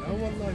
لا والله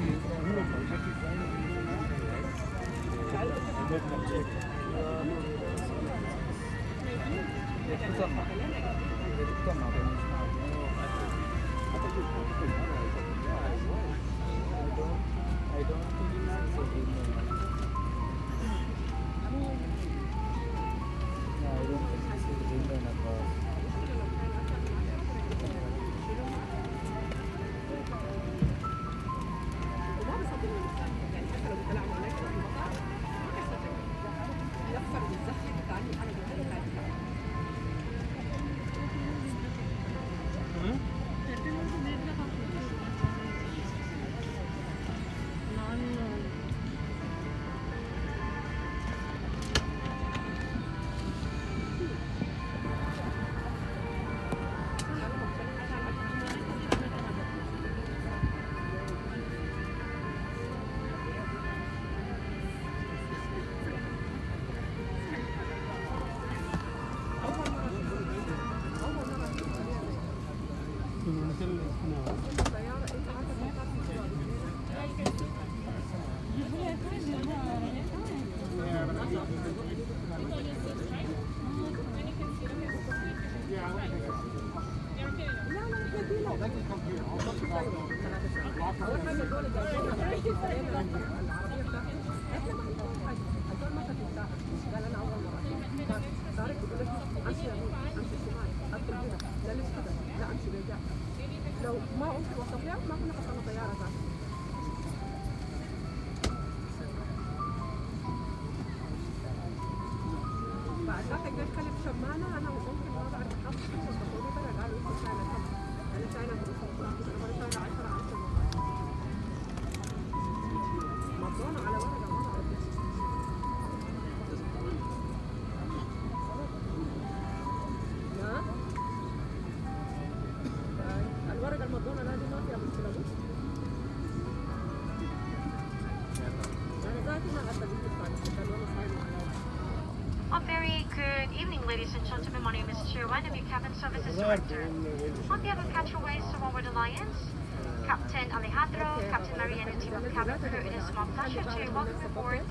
لو ما قمت وصفيها ما كنا حصلنا طيارة ذات بعد ذاك قلت كلب شمانة أنا ممكن ما بعرف أحصل وصفوني بلا قالوا أنت شايلة كم أنا شايلة أنا شايلة 10,000 مضونا على ورقة ما بعرف الورقة المضونة هذه ما فيها مشكلة أنا ذاتي ما أقدر A very good evening, ladies and gentlemen. My name is Chirwan. I'm your cabin services director. On behalf of Airways Forward Alliance, Captain Alejandro, Captain Maria, and the team of cabin crew, it is my pleasure to welcome aboard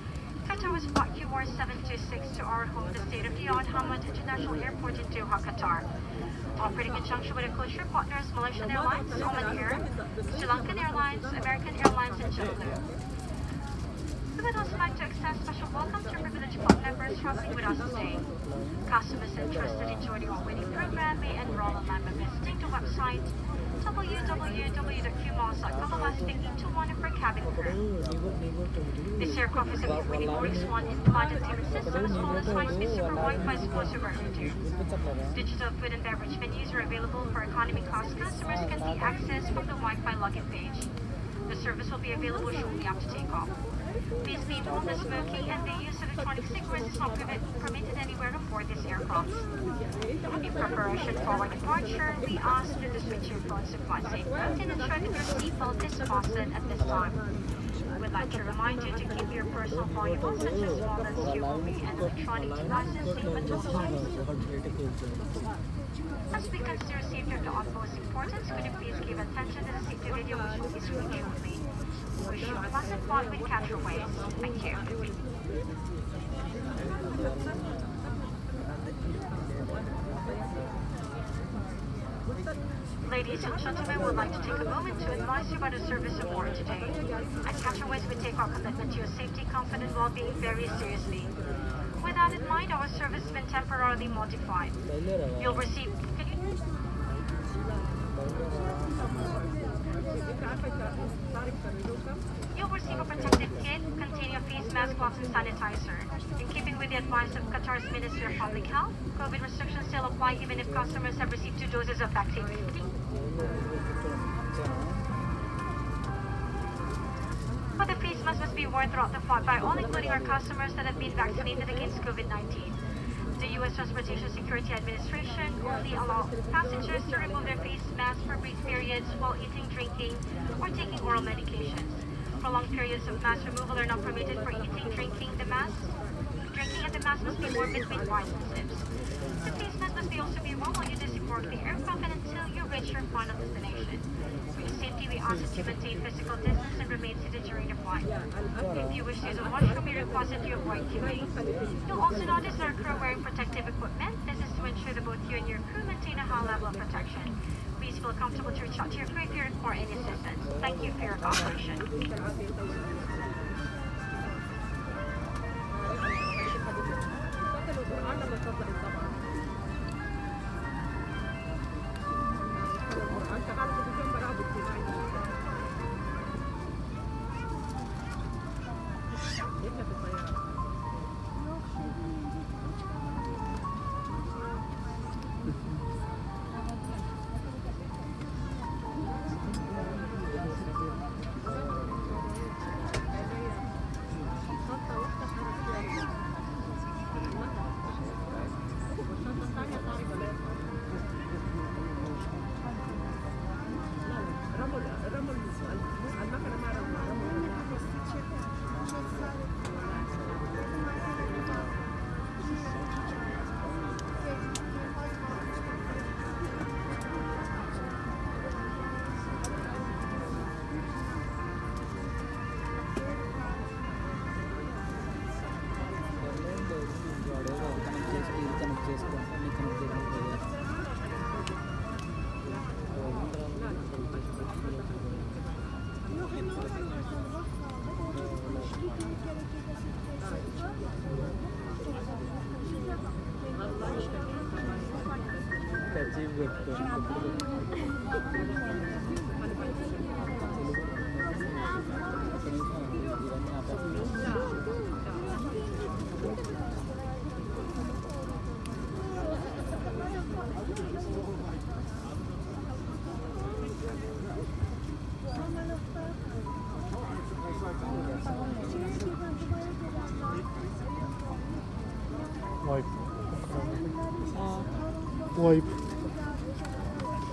Qatar's Flight QR726 to our home, the state-of-the-art Hamad International Airport in Doha, Qatar. Operating in conjunction with our close partners, Malaysian Airlines, Oman Air, Sri Lankan Airlines, American Airlines, and JetBlue. We would also like to extend special welcome to privileged club members traveling with us today. Customers interested in joining our winning program may enroll online by visiting the website www.qmalls.com by speaking to one of our cabin crew. This aircraft is equipped with the OX1 in-flight entertainment system as well as high-speed super Wi-Fi sports over Bluetooth. Digital food and beverage menus are available for economy class customers who can see access from the Wi-Fi login page. The service will be available shortly after takeoff. Please be informed that smoking and the use of electronic cigarettes is not permitted anywhere on board this aircraft. In preparation for our departure, we ask you to switch your phones to flight safe mode and ensure that your seatbelt is fastened at this time. We'd like to remind you to keep your personal valuables such as wallets, jewelry, and electronic devices safe at all times. As we consider safety of the utmost importance, could you please give attention to the safety video which will be screened shortly. We wish you a pleasant flight with Airways. Thank you. Ladies and gentlemen, we'd like to take a moment to advise you about the service aboard today. At Airways, we take our commitment to your safety, comfort, and well-being very seriously. With that in mind, our service has been temporarily modified. You'll receive... You'll receive a protective kit containing a face mask, gloves, and sanitizer. In keeping with the advice of Qatar's Ministry of Public Health, COVID restrictions still apply even if customers have received 2 doses of vaccine. But the face mask must be worn throughout the flight by all, including our customers that have been vaccinated against COVID-19. The U.S. Transportation Security Administration only allows passengers to remove their face masks for brief periods while eating, drinking, or taking oral medications. Prolonged periods of mask removal are not permitted for eating, drinking, and the mask must be worn between bites and sips. The face mask must also be worn while you disembark the aircraft and until you reach your final destination. For your safety, we ask that you maintain physical distance and remain seated during the flight. If you wish to use a washroom, we request that you avoid queuing. You'll also notice our crew wearing protective equipment. This is to ensure that both you and your crew maintain a high level of protection. Please feel comfortable to reach out to your crew if you require any assistance. Thank you for your cooperation.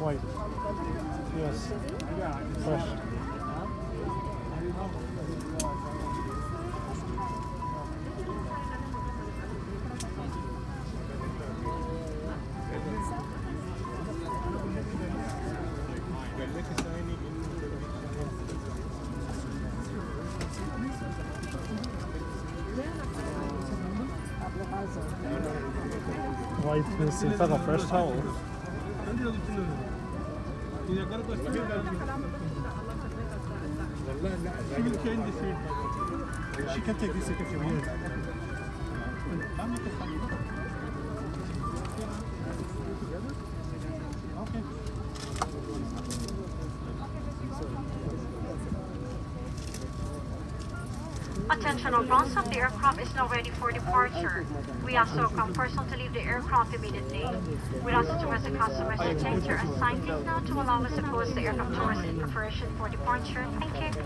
Wipe. Yes. Fresh. Wipe is in fact a fresh towel. You change the seat. She can take this seat if you want. Okay. Attention all grounds of the aircraft is now ready for departure. We ask all ground personnel to leave the aircraft immediately. We ask to request the customers to take their assigned seats now to allow us to close the aircraft doors in preparation for departure. Thank you.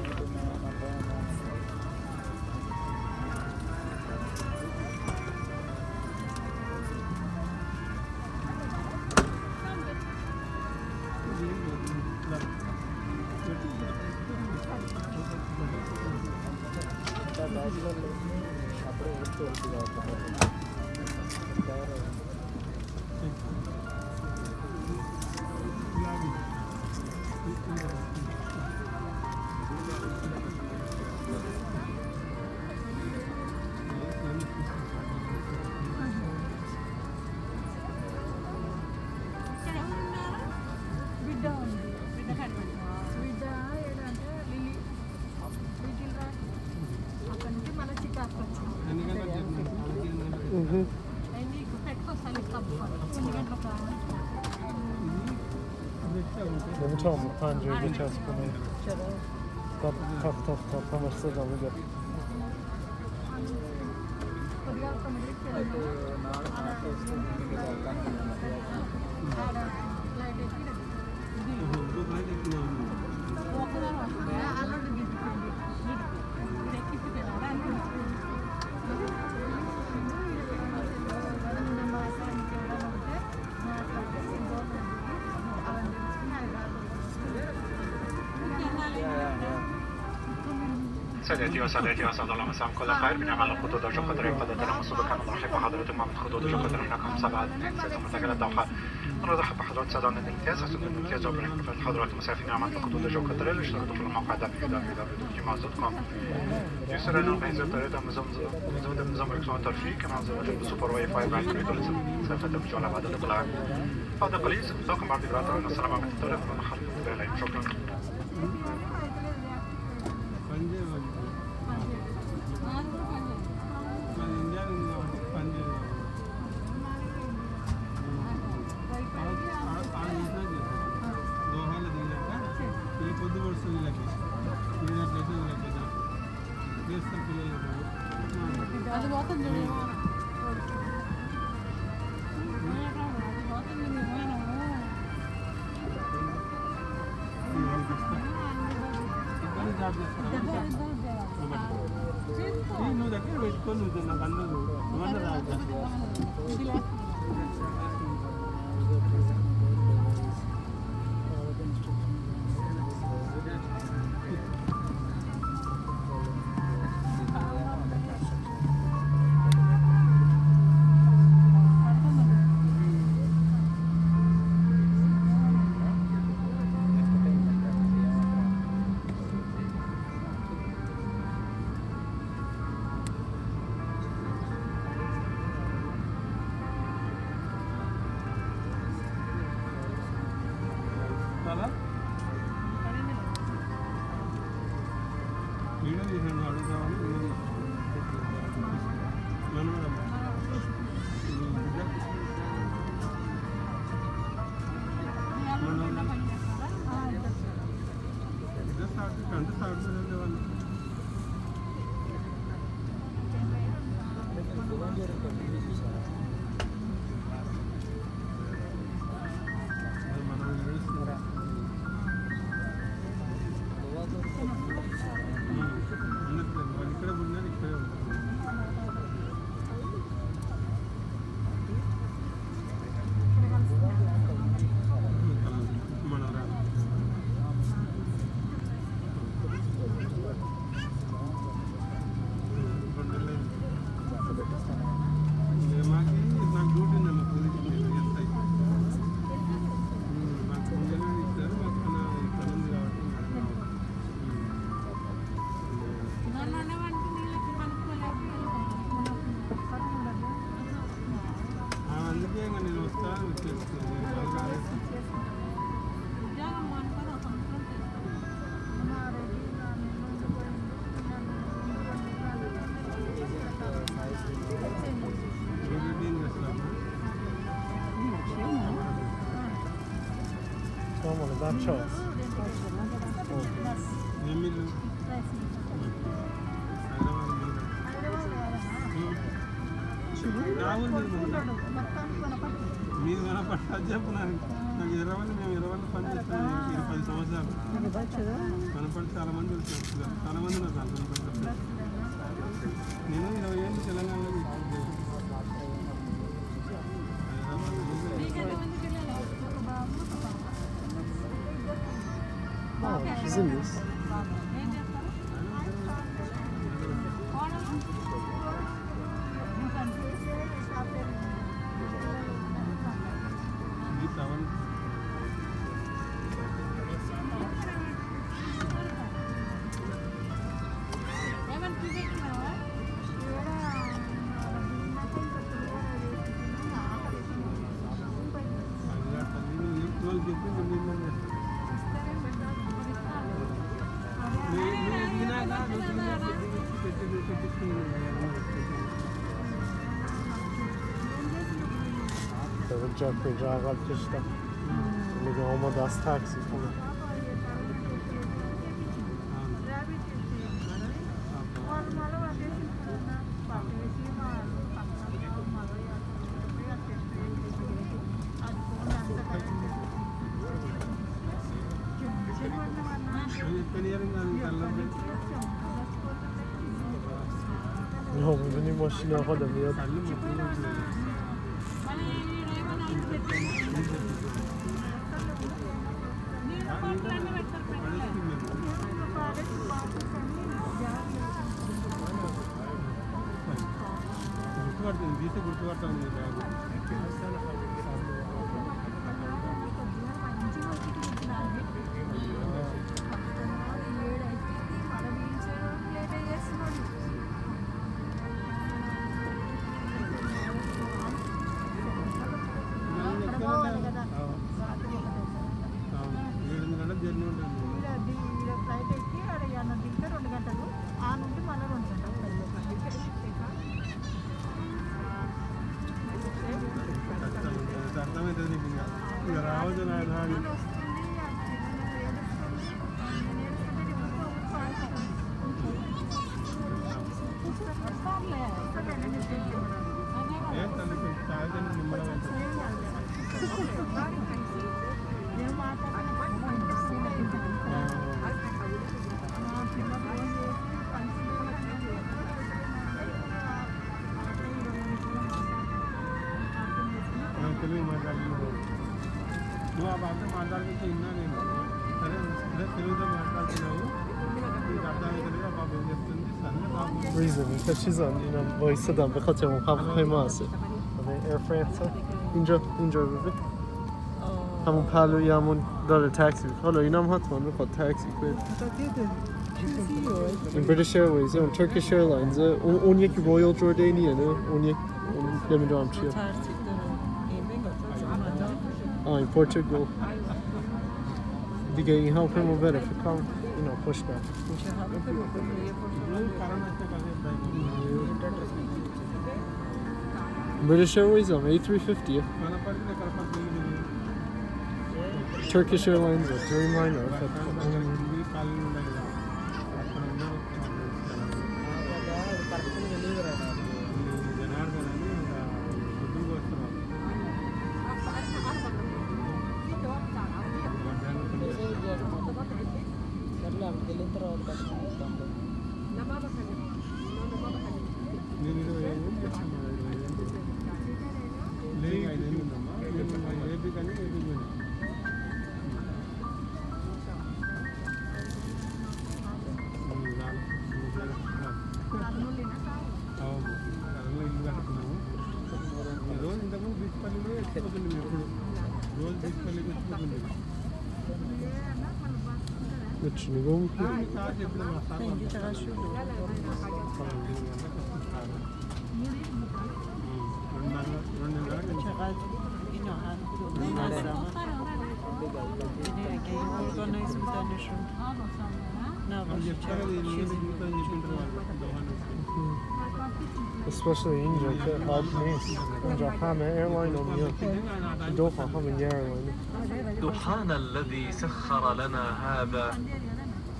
너무 처음 못하는 줄 그렇지 않았구나. 더 맛있어 보이게. سادتي وسادتي واسعد الله مساءكم كل خير. بنعمل الخطوط جو قطر يقدر مسبقا نرحب بحضراتكم مع خطوط جو قطر رقم 726 متجهة الدوحة. نرحب بحضرات سادة الامتياز. حسن الامتياز وبركة حضرات مسافرين عمل الخطوط جو قطر اللي اشتركوا في الموقع www.jimaz.com. يسرنا بهذه الطريقة مزود النظام الإلكتروني الترفيه كما زوجت بسوبر واي فاي بعد كريتو لسوف تمشي على بعد الإقلاع. بعد قليل سنلتقي مع فيبراتور السلام عليكم ورحمة الله وبركاته. شكرا. That choice. మీరు మన పట్టాలు చెప్పున్నారు నాకు 20 మంది మేము 20 మంది పని చేస్తాం 10 సంవత్సరాలు కనపడి చాలా మంది వచ్చారు చాలా మంది ఉన్నారు నేను 20 ఏళ్ళు తెలంగాణలో Oh, she's in this. Jeffrey drive up just stuff. We go home with us taxi. No, we need more shit out of here. గుర్తుపడుతుంది తీస్తే గుర్తుపడతా ఉంది బ్యాగ్ ఫ్లైట్ ఎక్కి అక్కడ దిగితే 2 గంటలు ఆ నుండి మళ్ళీ 2 గంటలు అర్థమవుతుంది ఇక రావద్దు రాదు తెలుగు మాట్లాడుతున్నావు నువ్వు ఆ భాష మాట్లాడుతుంటే విన్నా నేను సరే అదే తెలుగుతో మాట్లాడుతున్నావు నీకు అర్థమవుతుంది ఆ బాబు ఏం చెప్తుంది సరే బాబు reason because she's on وایسادم به خاطر اون هواپیمای ماست ایر فرانس اینجا ببین همون پهلوی همون داره تاکسی حالا اینم حتما میخواد تاکسی کنه این British Airways اون Turkish Airlines اون یکی رویال جردانیه نه اون یک نمیدونم چیه in Portugal دیگه این هواپیما بره فکر کنم اینا پشت بر British Airways هم A350 Turkish Airlines Dreamliner نگاه میکنی؟ especially اینجا که آب نیست اینجا همه ایرلاین رو میاد دوحه همه ایرلاین سبحان الذي سخر لنا هذا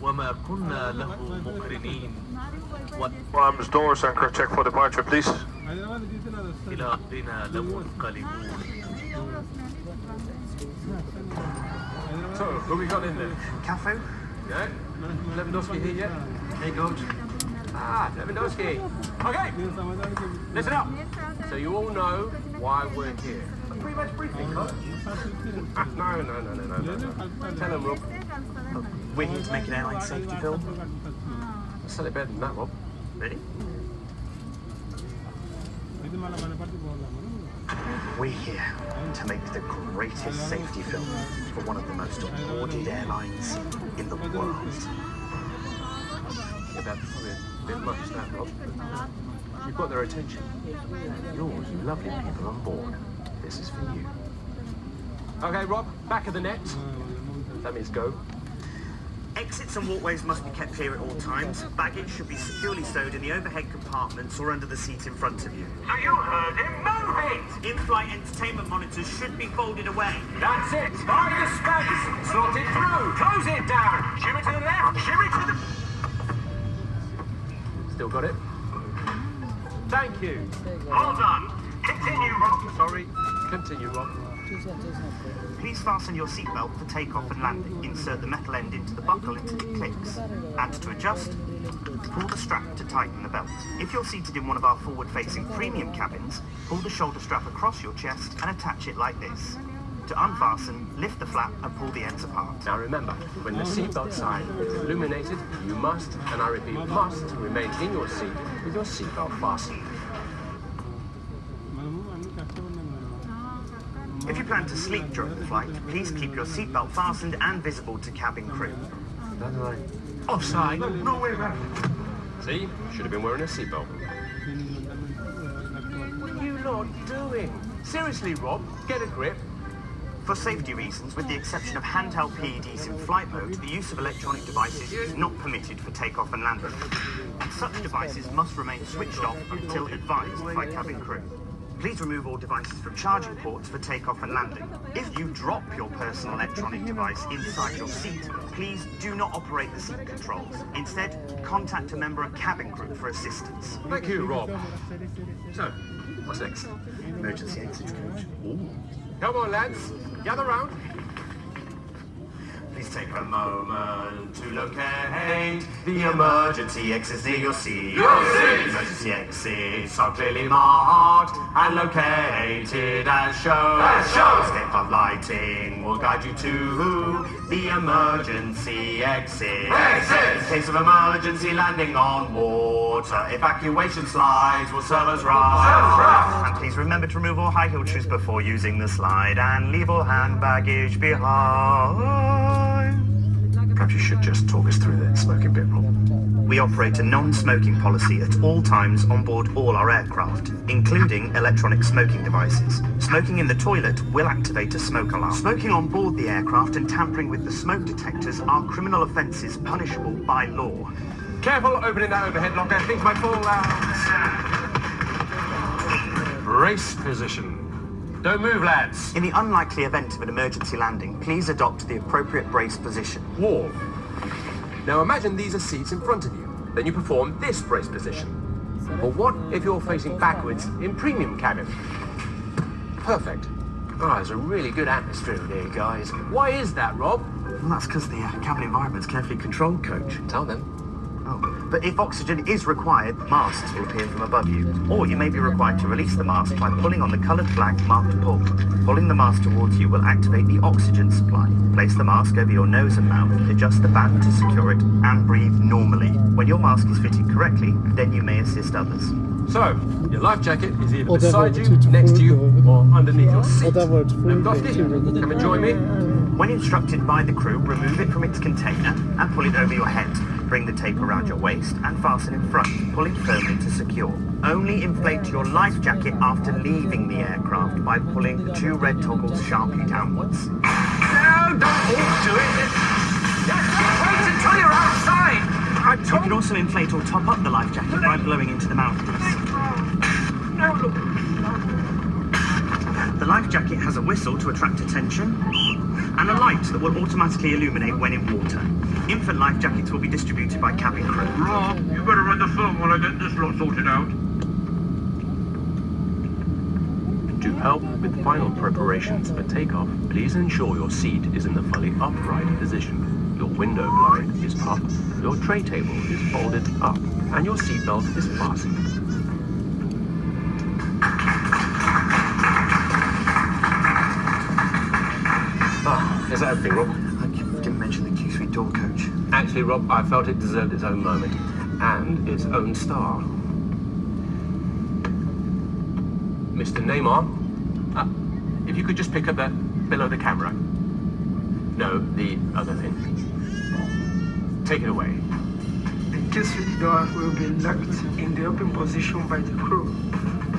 وما كنا له مقرنين Arms doors anchor check for departure please. إلى ربنا لمنقلبون. So, who we got in there? Cafe? Yeah. Lewandowski here yet? Hey coach. Lewandowski. Okay. Listen up. So you all know why we're here. Pre-match briefing, coach. No. Tell them, Rob. We're here to make an airline safety film. I'll sell it better than that, Rob. Really? We're here to make the greatest safety film for one of the most awarded airlines in the world. Yeah, that's probably a bit much, that, Rob. You've got their attention. Yours, lovely people on board. This is for you. Okay, Rob, back of the net. That means go. Exits and walkways must be kept clear at all times. Baggage should be securely stowed in the overhead compartments or under the seat in front of you. So you heard him. Move it! In-flight entertainment monitors should be folded away. That's it. Find the space. Sort it through. Close it down. Shimmy to the left. Shimmy to the... Still got it? Thank you. Well done. Continue, Rob. Sorry. Continue, Rob. Please fasten your seatbelt for takeoff and landing. Insert the metal end into the buckle until it clicks. And to adjust, pull the strap to tighten the belt. If you're seated in one of our forward-facing premium cabins, pull the shoulder strap across your chest and attach it like this. To unfasten, lift the flap and pull the ends apart. Now remember, when the seatbelt sign is illuminated, you must, and I repeat must, remain in your seat with your seatbelt fastened. If you plan to sleep during the flight, please keep your seatbelt fastened and visible to cabin crew. Offside. No way, man. See? Should have been wearing a seatbelt. What are you lot doing? Seriously, Rob, get a grip. For safety reasons, with the exception of handheld PEDs in flight mode, the use of electronic devices is not permitted for takeoff and landing. Such devices must remain switched off until advised by cabin crew. Please remove all devices from charging ports for takeoff and landing. If you drop your personal electronic device inside your seat, please do not operate the seat controls. Instead, contact a member of cabin crew for assistance. Thank you, Rob. So, what's next? Emergency exit coach. Come on, lads. Gather round. Please take a moment to locate the emergency exits near your seat. Emergency exits are clearly marked and located as shown. Step of lighting will guide you to the emergency exit. In case of emergency landing on water, evacuation slides will serve as raft. And please remember to remove all high-heeled shoes before using the slide and leave all hand baggage behind. Perhaps you should just talk us through the smoking bit, Rob. We operate a non-smoking policy at all times on board all our aircraft, including electronic smoking devices. Smoking in the toilet will activate a smoke alarm. Smoking on board the aircraft and tampering with the smoke detectors are criminal offences punishable by law. Careful opening that overhead locker. Things might fall out. Brace position. Don't move, lads. In the unlikely event of an emergency landing, please adopt the appropriate brace position. Warm. Now imagine these are seats in front of you. Then you perform this brace position. But what if you're facing backwards in premium cabin? Perfect. Ah, there's a really good atmosphere in here, guys. Why is that, Rob? Well, that's because the cabin environment's carefully controlled, coach. Tell them. Oh, but if oxygen is required, masks will appear from above you. Or you may be required to release the mask by pulling on the coloured flag marked pull. Pulling the mask towards you will activate the oxygen supply. Place the mask over your nose and mouth, adjust the band to secure it, and breathe normally. When your mask is fitted correctly, then you may assist others. So, your life jacket is either beside you, next to you, or underneath your seat. Lofty, come and join me. When instructed by the crew, remove it from its container and pull it over your head. Bring the tape around your waist and fasten in front, pulling firmly to secure. Only inflate your life jacket after leaving the aircraft by pulling the two red toggles sharply downwards. No, don't all do it. Wait until you're outside. You can also inflate or top up the life jacket by blowing into the mouthpiece. The life jacket has a whistle to attract attention and a light that will automatically illuminate when in water. Infant life jackets will be distributed by cabin crew. Rob, you better run the film while I get this lot sorted out. To help with final preparations for takeoff, please ensure your seat is in the fully upright position. Your window blind is up, your tray table is folded up, and your seatbelt is fastened. Is that everything, Rob? I didn't mention the Q-Suite door, coach. Actually, Rob, I felt it deserved its own moment. And its own star. Mr. Neymar, if you could just pick up that below the camera. No, the other thing. Take it away. The Q-Suite door will be locked in the open position by the crew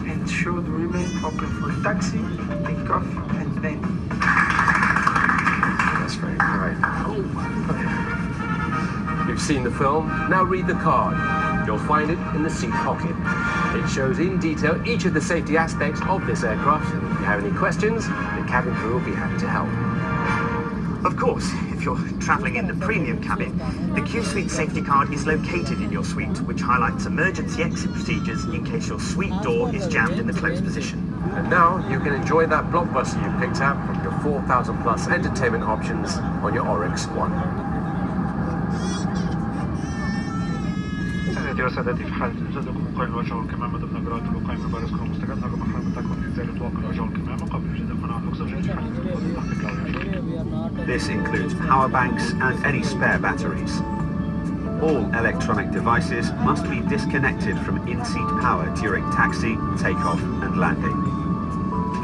and should remain open for taxi, takeoff, and landing. That's very right. You've seen the film. Now read the card. You'll find it in the seat pocket. It shows in detail each of the safety aspects of this aircraft. If you have any questions, the cabin crew will be happy to help. Of course, if you're travelling in the premium cabin, the Q-Suite safety card is located in your suite, which highlights emergency exit procedures in case your suite door is jammed in the closed position. And now you can enjoy that blockbuster you picked out from your 4,000 plus entertainment options on your Oryx One. سيدي وسادتي في حال إجازتكم قائم الوجه والكمامة ضمن إجراءات الوقاية من فيروس كورونا مستجد نرجو محاربتكم إنزال إطلاق الوجه والكمامة قبل إجراء قناع الأكسجين في حال This includes power banks and any spare batteries. All electronic devices must be disconnected from in-seat power during taxi, takeoff and landing.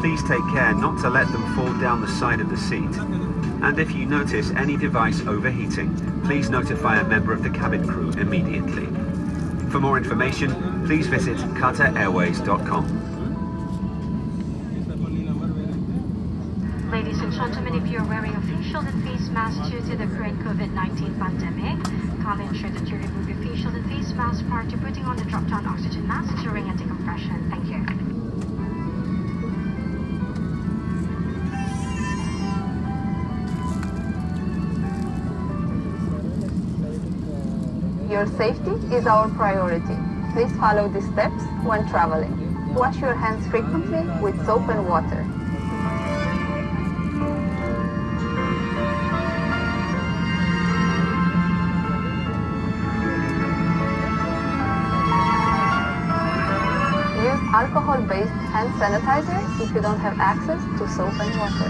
Please take care not to let them fall down the side of the seat. And if you notice any device overheating, please notify a member of the cabin crew immediately. For more information, please visit QatarAirways.com. Ladies and gentlemen, if you're wearing a face shield and face mask due to the current COVID-19 pandemic, kindly ensure that you remove your face shield and face mask prior to putting on the drop-down oxygen mask during a decompression. Thank you. Your safety is our priority. Please follow these steps when traveling. Wash your hands frequently with soap and water. Use alcohol-based hand sanitizer if you don't have access to soap and water.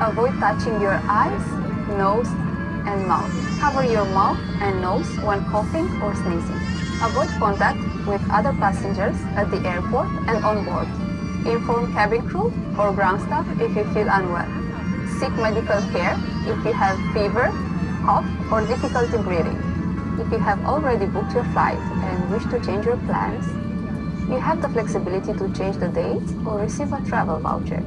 Avoid touching your eyes, nose, and mouth. Cover your mouth and nose when coughing or sneezing. Avoid contact with other passengers at the airport and on board. Inform cabin crew or ground staff if you feel unwell. Seek medical care if you have fever, cough, or difficulty breathing. If you have already booked your flight and wish to change your plans, you have the flexibility to change the date or receive a travel voucher.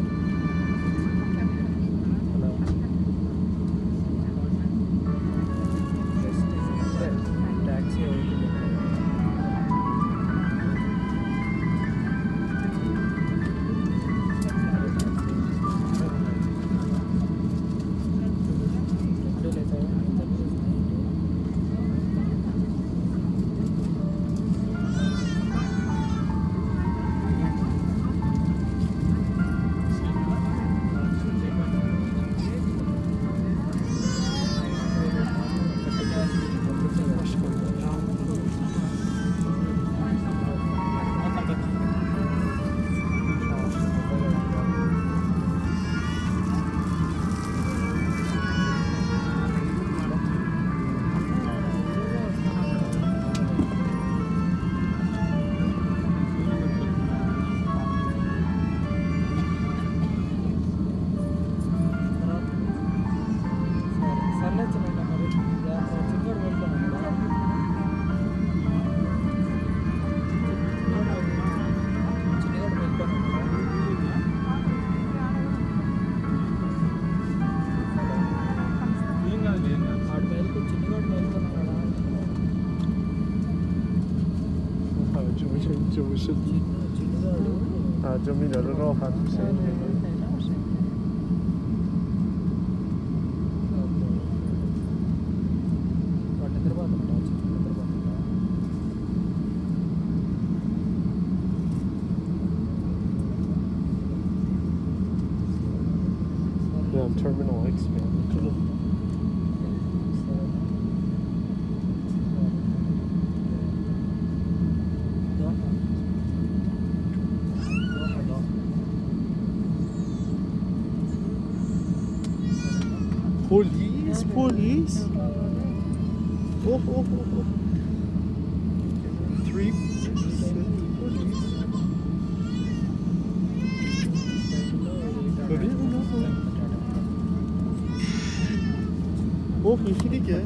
جميلة الراحة terminal expanded. Police, police. Oh, oh, oh, oh. 3 police. Oh, yeşillik ya.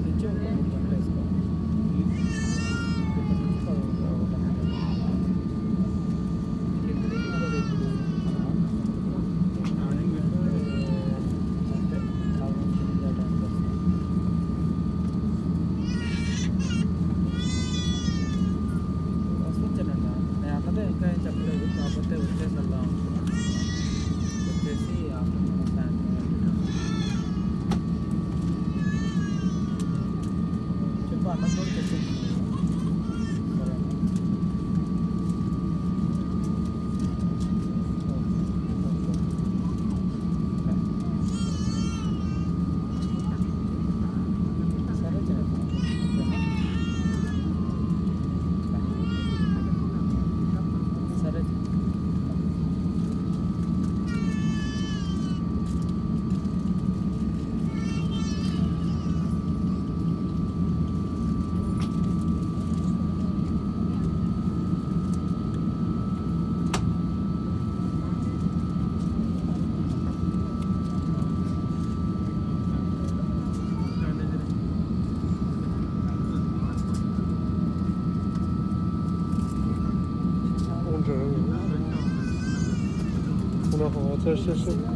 اونها آتششونی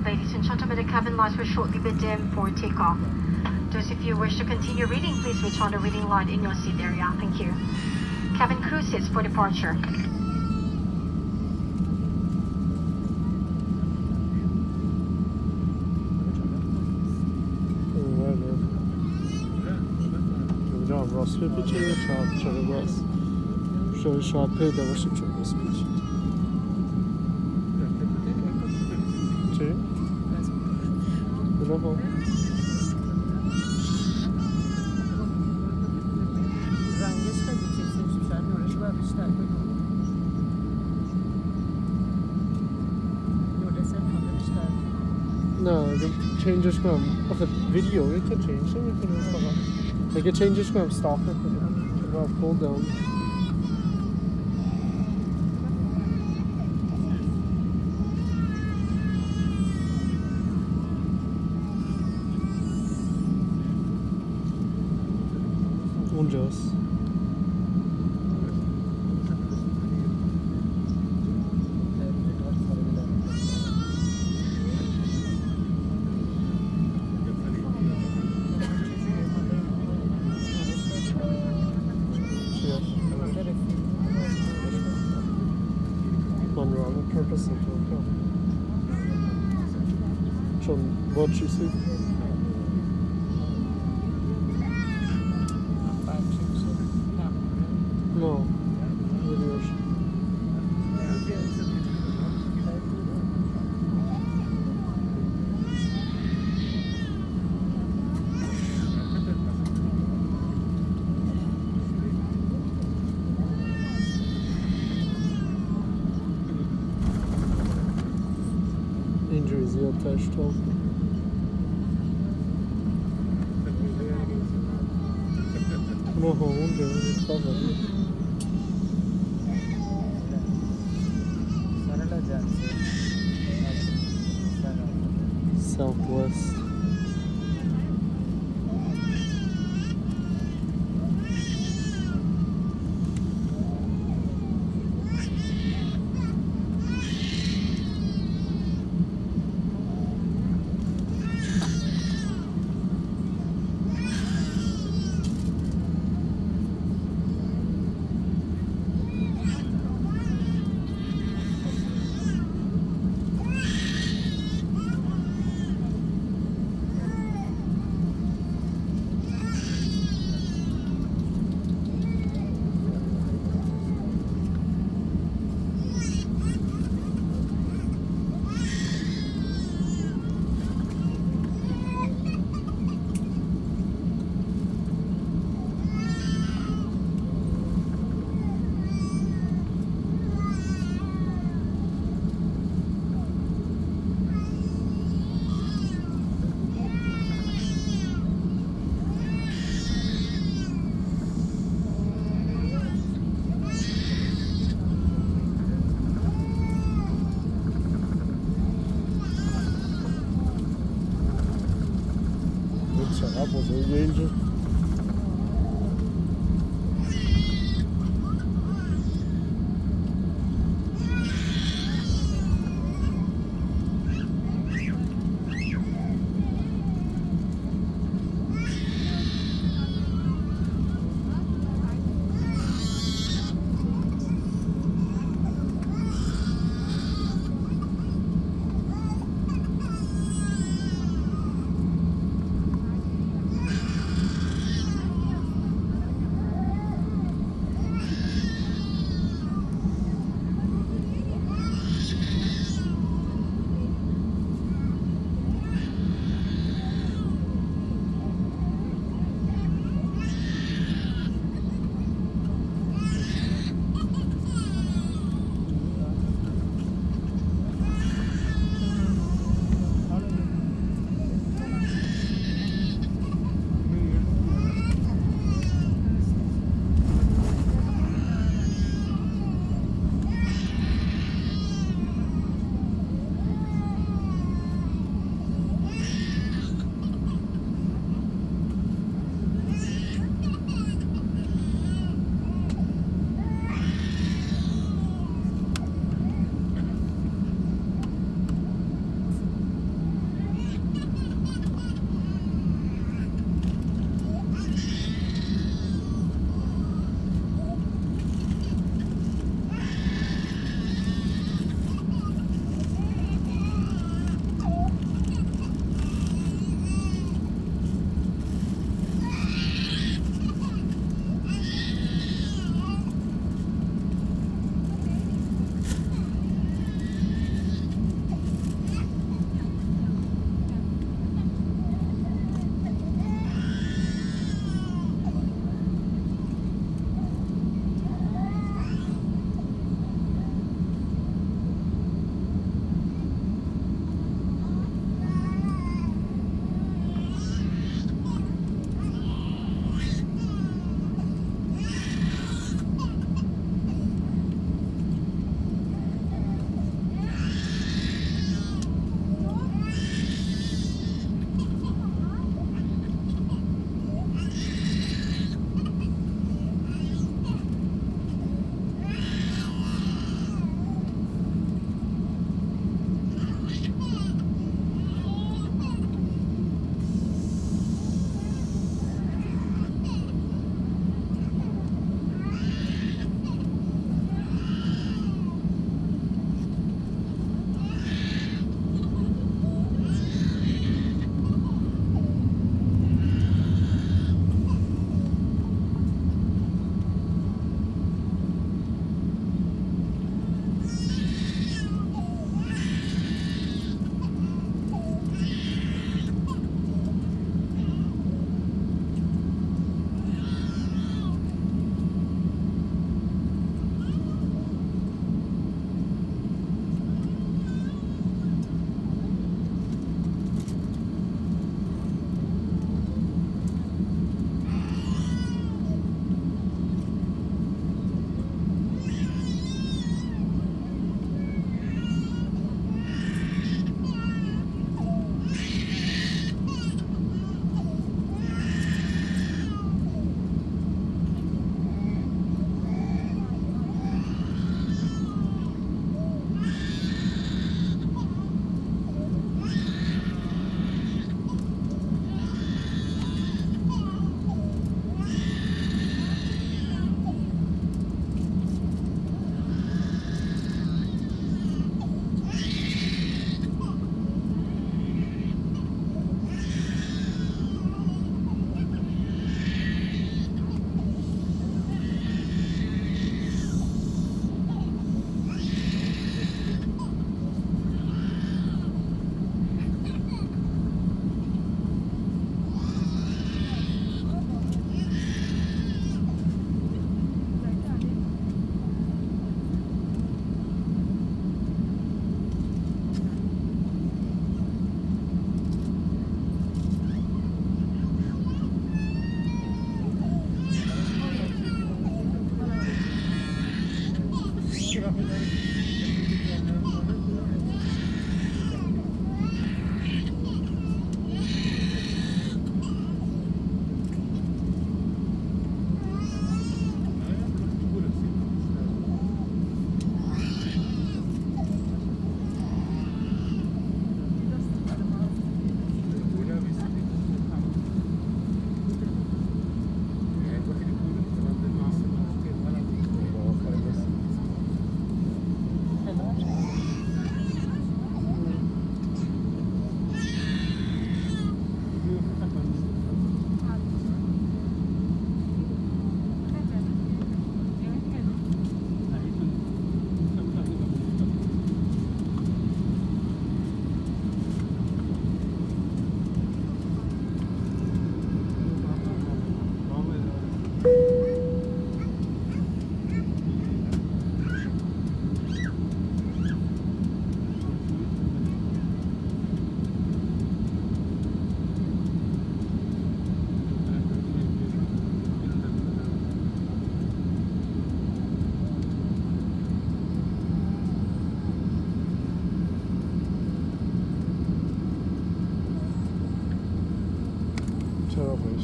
Ladies and gentlemen, the cabin lights will shortly be dim for takeoff. Those of you who wish to continue reading, please switch on the reading light in your seat area. Thank you. Cabin crew seats for departure. راست بپیچه یا چرا راست شاید پیدا باشه چون راست پیچه چی؟ بلا ها رنگش خیلی چیزش شاید نورش باید بیشتر نورش خیلی بیشتر نه اگه چینجش کنم آخه ویدیوی که چینج نمیکنم فقط اگه چینجش کنم ستاپ نکنم باید pull down اونجاست purpose of the چون با چیزی no videoش اینجوری زیاد تشتاب نه اونجا خواهد Southwest چقدر بزرگه اینجا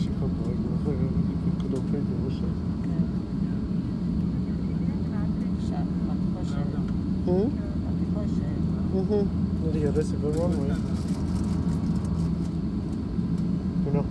شيكاغو كلهم فيديو باشه دیگه رسید به رانوی اونا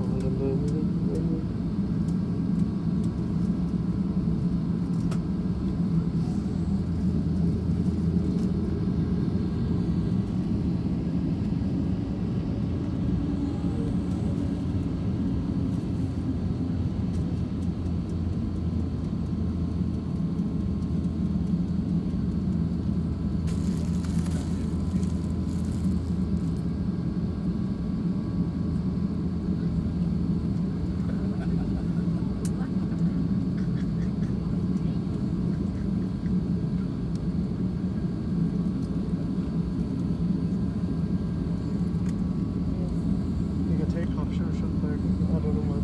Takeoff, sure, shouldn't there? I don't know what.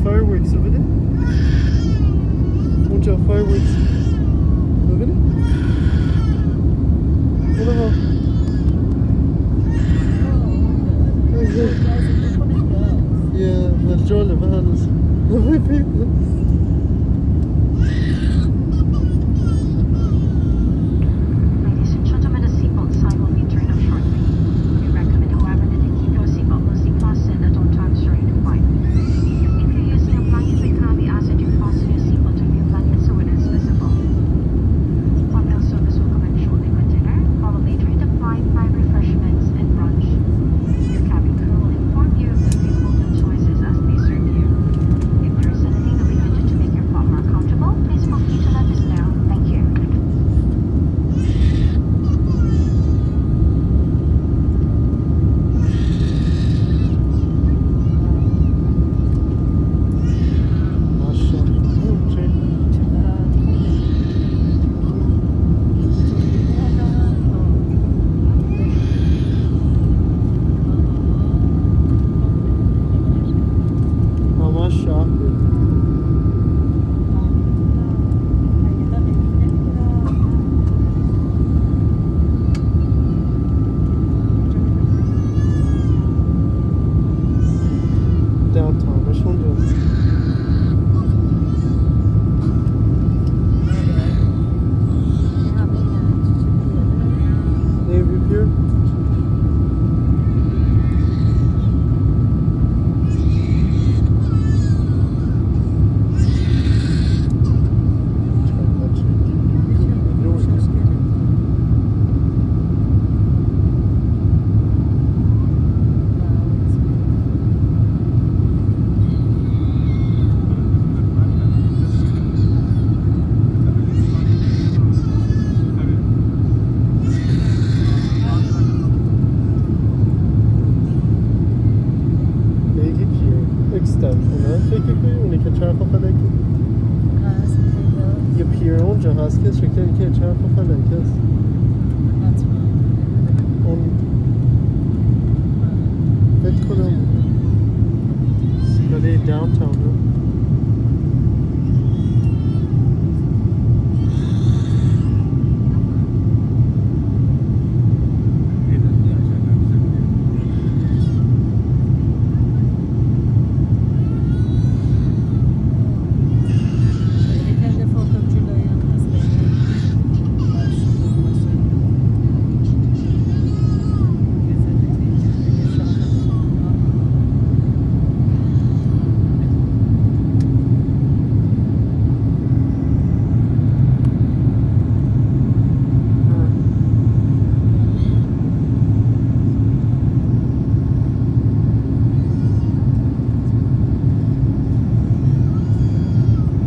Fireworks over there. Bunch of fireworks. Look at it. Yeah, well, jolly vans. Ladies and gentlemen, the seatbelt sign will be turned off shortly. We recommend, however, that you keep your seatbelt loosely fastened at all times during the flight. If you're using a blanket, we kindly ask that you fasten your seatbelt to your blanket so it is visible. Our meal service will commence shortly with dinner, followed later in the flight by refreshments and brunch. Your cabin crew will inform you of the available meal choices as they serve you. If there is anything that we can do to make your flight more comfortable, please feel free to let us know. Thank you. یه پیر اونجا هست که شکل اینکه چرخ فلکه است اون فکر کنم ولی داونتاون